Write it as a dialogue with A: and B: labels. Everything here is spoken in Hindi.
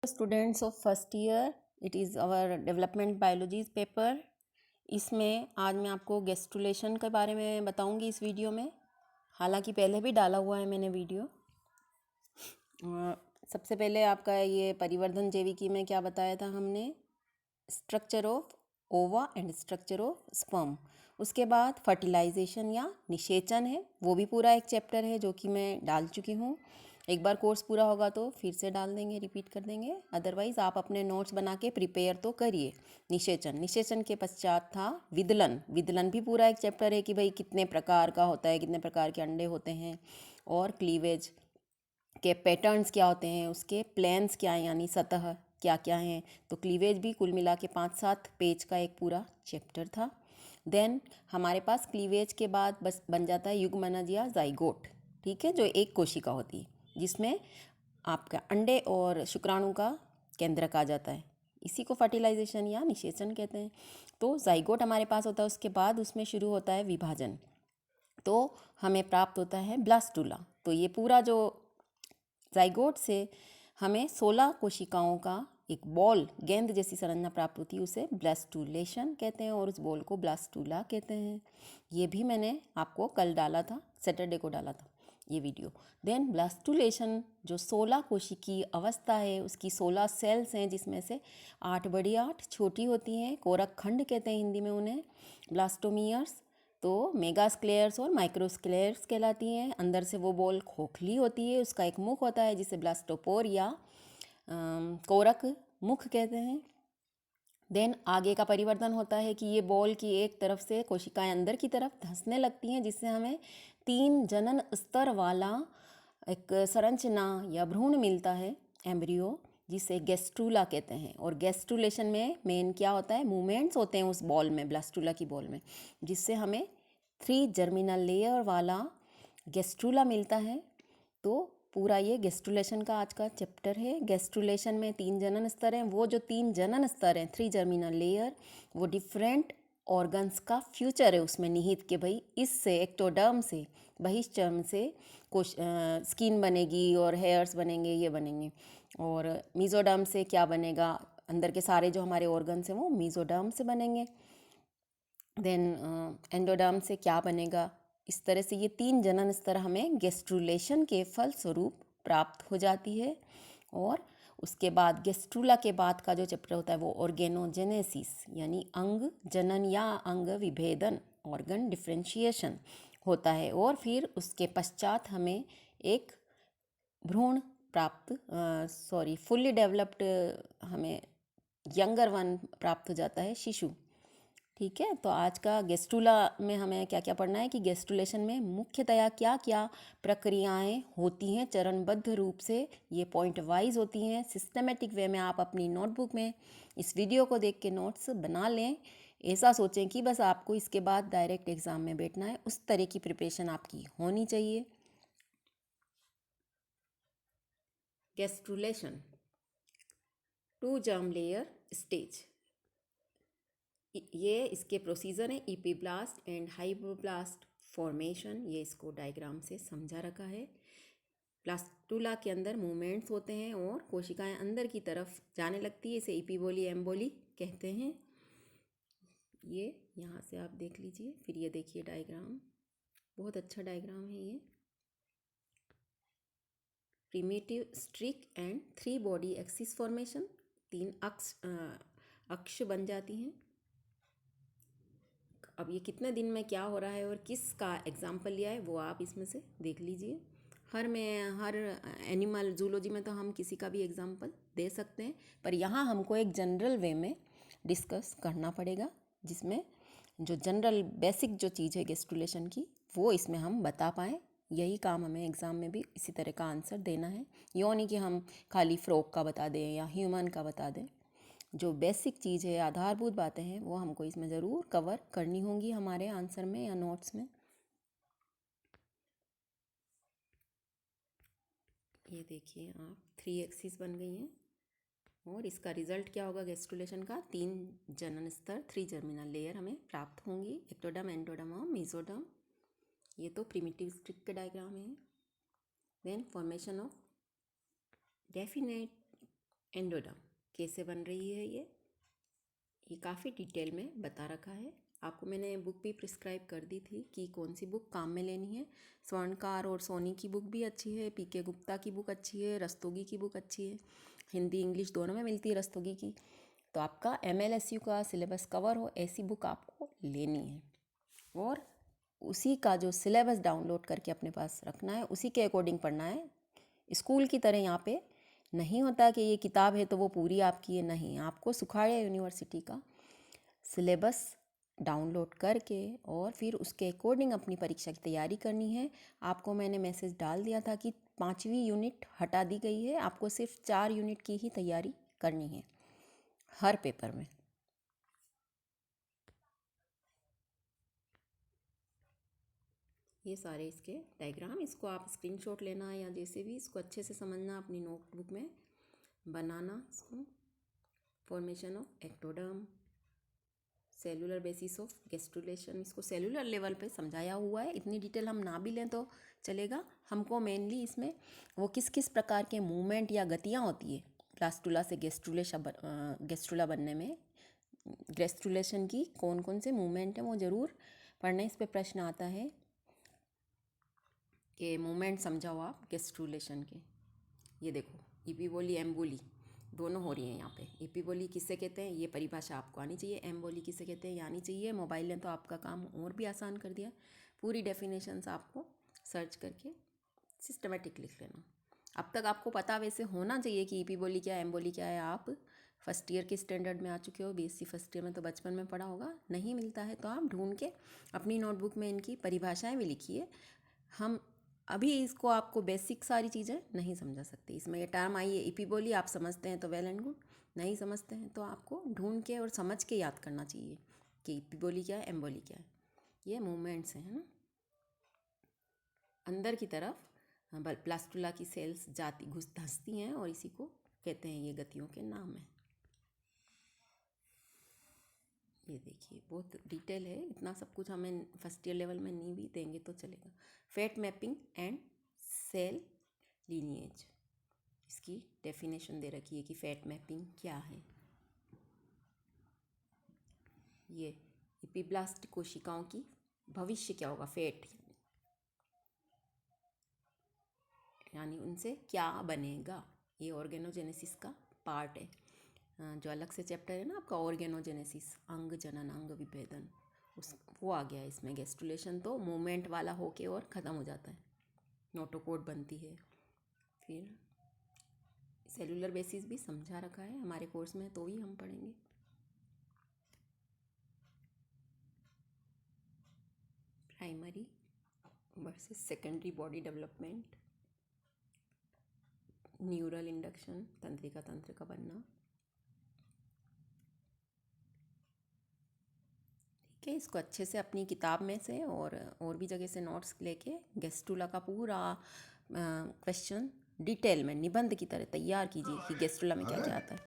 A: Students of first year, it is our development biology's paper. इसमें आज मैं आपको गैस्ट्रुलेशन के बारे में बताऊंगी इस वीडियो में। हालांकि पहले भी डाला हुआ है मैंने वीडियो। सबसे पहले आपका ये परिवर्धन जैविकी में क्या बताया था हमने, स्ट्रक्चर ऑफ ओवा एंड स्ट्रक्चर ऑफ स्पर्म। उसके बाद फर्टिलाइजेशन या निषेचन है, वो भी पूरा एक चैप्टर है जो कि मैं डाल चुकी हूँ। एक बार कोर्स पूरा होगा तो फिर से डाल देंगे, रिपीट कर देंगे। अदरवाइज़ आप अपने नोट्स बना के प्रिपेयर तो करिए। निषेचन के पश्चात था विदलन। विदलन भी पूरा एक चैप्टर है कि भाई कितने प्रकार का होता है, कितने प्रकार के अंडे होते हैं, और क्लीवेज के पैटर्न्स क्या होते हैं, उसके प्लेन्स क्या हैं यानी सतह क्या क्या हैं। तो क्लीवेज भी कुल मिला के 5-7 पेज का एक पूरा चैप्टर था। देन हमारे पास क्लीवेज के बाद बस बन जाता है युग्मनज या जाइगोट, ठीक है, जो एक कोशिका होती है जिसमें आपका अंडे और शुक्राणु का केंद्रक आ जाता है। इसी को फर्टिलाइजेशन या निषेचन कहते हैं। तो जाइगोट हमारे पास होता है, उसके बाद उसमें शुरू होता है विभाजन, तो हमें प्राप्त होता है ब्लास्टूला। तो ये पूरा जो जाइगोट से हमें 16 कोशिकाओं का एक बॉल, गेंद जैसी संरचना प्राप्त होती है, उसे ब्लास्टुलेशन कहते हैं, और उस बॉल को ब्लास्टूला कहते हैं। ये भी मैंने आपको कल डाला था, सैटरडे को डाला था ये वीडियो। देन ब्लास्टुलेशन जो 16 कोशिकीय अवस्था है, उसकी 16 सेल्स हैं, जिसमें से 8 बड़ी 8 छोटी होती हैं। कोरक खंड कहते हैं हिंदी में उन्हें, ब्लास्टोमियर्स। तो मेगास्क्लेयर्स और माइक्रोस्क्लेयर्स कहलाती हैं। अंदर से वो बॉल खोखली होती है, उसका एक मुख होता है जिसे ब्लास्टोपोर या कोरक मुख कहते हैं। देन आगे का परिवर्तन होता है कि ये बॉल की एक तरफ से कोशिकाएं अंदर की तरफ धंसने लगती हैं, जिससे हमें 3 जनन स्तर वाला एक संरचना या भ्रूण मिलता है, एम्ब्रियो, जिसे गैस्ट्रूला कहते हैं। और गैस्ट्रुलेशन में मेन क्या होता है, मूवमेंट्स होते हैं उस बॉल में, ब्लास्टूला की बॉल में, जिससे हमें 3 जर्मिनल लेयर वाला गैस्ट्रूला मिलता है। तो पूरा ये गैस्ट्रुलेशन का आज का चैप्टर है। गैस्ट्रुलेशन में 3 जनन स्तर हैं। वो जो 3 जनन स्तर हैं, 3 जर्मिनल लेयर, वो डिफरेंट ऑर्गन्स का फ्यूचर है उसमें निहित के भाई इससे एक्टोडर्म से, बहिश्चर्म से कुछ स्किन बनेगी और हेयर्स बनेंगे, ये बनेंगे। और मीजोडर्म से क्या बनेगा, अंदर के सारे जो हमारे ऑर्गन्स हैं वो मीजोडर्म से बनेंगे। देन एंडोडर्म से क्या बनेगा। इस तरह से ये 3 जनन स्तर हमें गैस्ट्रुलेशन के फलस्वरूप प्राप्त हो जाती है। और उसके बाद गैस्ट्रूला के बाद का जो चैप्टर होता है वो ऑर्गेनोजेनेसिस यानी अंग जनन या अंग विभेदन, ऑर्गन डिफ्रेंशिएशन होता है। और फिर उसके पश्चात हमें एक भ्रूण प्राप्त फुल्ली डेवलप्ड हमें यंगर वन प्राप्त हो जाता है, शिशु, ठीक है। तो आज का गैस्ट्रुला में हमें क्या क्या पढ़ना है कि गैस्ट्रुलेशन में मुख्यतया क्या क्या प्रक्रियाएं होती हैं चरणबद्ध रूप से, ये पॉइंट वाइज होती हैं। सिस्टमेटिक वे में आप अपनी नोटबुक में इस वीडियो को देख के नोट्स बना लें। ऐसा सोचें कि बस आपको इसके बाद डायरेक्ट एग्ज़ाम में बैठना है, उस तरह की प्रिपरेशन आपकी होनी चाहिए। गैस्ट्रुलेशन, 2 जर्म लेयर स्टेज, ये इसके प्रोसीजर हैं। इपीब्लास्ट एंड हाइपोब्लास्ट फॉर्मेशन, ये इसको डायग्राम से समझा रखा है। ब्लास्टूला के अंदर मूवमेंट्स होते हैं और कोशिकाएं अंदर की तरफ जाने लगती है, इसे इपीबोली एम्बोली कहते हैं। ये यहाँ से आप देख लीजिए, फिर ये देखिए डायग्राम, बहुत अच्छा डायग्राम है ये। Primitive streak and 3 body axis formation, 3 अक्ष बन जाती हैं। अब ये कितने दिन में क्या हो रहा है और किसका एग्जाम्पल लिया है वो आप इसमें से देख लीजिए। हर एनिमल जूलॉजी में तो हम किसी का भी एग्जाम्पल दे सकते हैं, पर यहाँ हमको एक जनरल वे में डिस्कस करना पड़ेगा, जिसमें जो जनरल बेसिक जो चीज़ है गैस्ट्रुलेशन की वो इसमें हम बता पाएँ। यही काम हमें एग्ज़ाम में भी इसी तरह का आंसर देना है। यूँ नहीं कि हम खाली फ्रॉग का बता दें या ह्यूमन का बता दें। जो बेसिक चीज़ है, आधारभूत बातें हैं, वो हमको इसमें ज़रूर कवर करनी होंगी हमारे आंसर में या नोट्स में। ये देखिए आप 3 एक्सिस बन गई हैं और इसका रिजल्ट क्या होगा गैस्ट्रुलेशन का, 3 जनन स्तर, 3 जर्मिनल लेयर हमें प्राप्त होंगी, एक्टोडर्म, एंडोडर्म और मेसोडर्म। ये तो प्रिमिटिव स्ट्रिक के डायग्राम है। Then formation of definite endoderm कैसे बन रही है ये काफ़ी डिटेल में बता रखा है। आपको मैंने बुक भी प्रिस्क्राइब कर दी थी कि कौन सी बुक काम में लेनी है। स्वर्णकार और सोनी की बुक भी अच्छी है, पीके गुप्ता की बुक अच्छी है, रस्तोगी की बुक अच्छी है, हिंदी इंग्लिश दोनों में मिलती है रस्तोगी की। तो आपका MLSU का सिलेबस कवर हो ऐसी बुक आपको लेनी है और उसी का जो सिलेबस डाउनलोड करके अपने पास रखना है, उसी के अकॉर्डिंग पढ़ना है। स्कूल की तरह यहाँ पे नहीं होता कि ये किताब है तो वो पूरी आपकी है, नहीं। आपको सुखाड़िया यूनिवर्सिटी का सिलेबस डाउनलोड करके और फिर उसके अकॉर्डिंग अपनी परीक्षा की तैयारी करनी है। आपको मैंने मैसेज डाल दिया था कि 5वीं यूनिट हटा दी गई है, आपको सिर्फ 4 यूनिट की ही तैयारी करनी है हर पेपर में। ये सारे इसके डायग्राम, इसको आप स्क्रीनशॉट लेना या जैसे भी इसको अच्छे से समझना, अपनी नोटबुक में बनाना। इसको formation of ectoderm, cellular basis of gastrulation, इसको सेलुलर लेवल पे समझाया हुआ है। इतनी डिटेल हम ना भी लें तो चलेगा। हमको मेनली इसमें वो किस किस प्रकार के मूवमेंट या गतियाँ होती है ब्लास्टुला से गेस्ट्रुला बनने में, गैस्ट्रुलेशन की कौन कौन से मूवमेंट हैं वो ज़रूर पढ़ना। इस पर प्रश्न आता है कि मूवमेंट समझाओ आप गैस्ट्रुलेशन के। ये देखो, ईपीबोली एम्बोली दोनों हो रही हैं यहाँ पे। ईपीबोली किससे कहते हैं ये परिभाषा आपको आनी चाहिए, एम्बोली किसे कहते हैं ये आनी चाहिए। मोबाइल ने तो आपका काम और भी आसान कर दिया, पूरी डेफिनेशंस आपको सर्च करके सिस्टमेटिक लिख लेना। अब तक आपको पता वैसे होना चाहिए कि ईपीबोली क्या है, एम्बोली क्या है। आप फर्स्ट ईयर के स्टैंडर्ड में आ चुके हो, BSc फर्स्ट ईयर में तो बचपन में पढ़ा होगा। नहीं मिलता है तो आप ढूंढ के अपनी नोटबुक में इनकी परिभाषाएँ भी लिखिए। हम अभी इसको आपको बेसिक सारी चीज़ें नहीं समझा सकते। इसमें ये टर्म आई है ईपीबोली, आप समझते हैं तो वेल एंड गुड, नहीं समझते हैं तो आपको ढूंढ के और समझ के याद करना चाहिए कि ईपीबोली क्या है, एम्बोली क्या है। ये मूवमेंट्स हैं, है ना। अंदर की तरफ प्लास्टुला की सेल्स जाती धंसती हैं और इसी को कहते हैं, ये गतियों के नाम हैं। ये देखिए बहुत डिटेल है, इतना सब कुछ हमें फर्स्ट ईयर लेवल में नहीं भी देंगे तो चलेगा। Fate mapping and cell lineage, इसकी डेफिनेशन दे रखी है कि फैट मैपिंग क्या है। ये एपिब्लास्ट कोशिकाओं की भविष्य क्या होगा, फैट यानी उनसे क्या बनेगा, ये ऑर्गेनोजेनेसिस का पार्ट है। जो अलग से चैप्टर है ना आपका ऑर्गेनोजेनेसिस, अंग जनन अंग विभेदन, उस वो आ गया इसमें। गैस्ट्रुलेशन तो मूवमेंट वाला होके और ख़त्म हो जाता है, नोटोकोड बनती है। फिर सेलुलर बेसिस भी समझा रखा है हमारे कोर्स में, तो ही हम पढ़ेंगे। Primary versus secondary body development, neural induction, तंत्रिका तंत्र का बनना। ठीक है, इसको अच्छे से अपनी किताब में से और भी जगह से नोट्स लेके गैस्ट्रुला का पूरा क्वेश्चन डिटेल में निबंध की तरह तैयार कीजिए कि गैस्ट्रुला में क्या क्या आता है।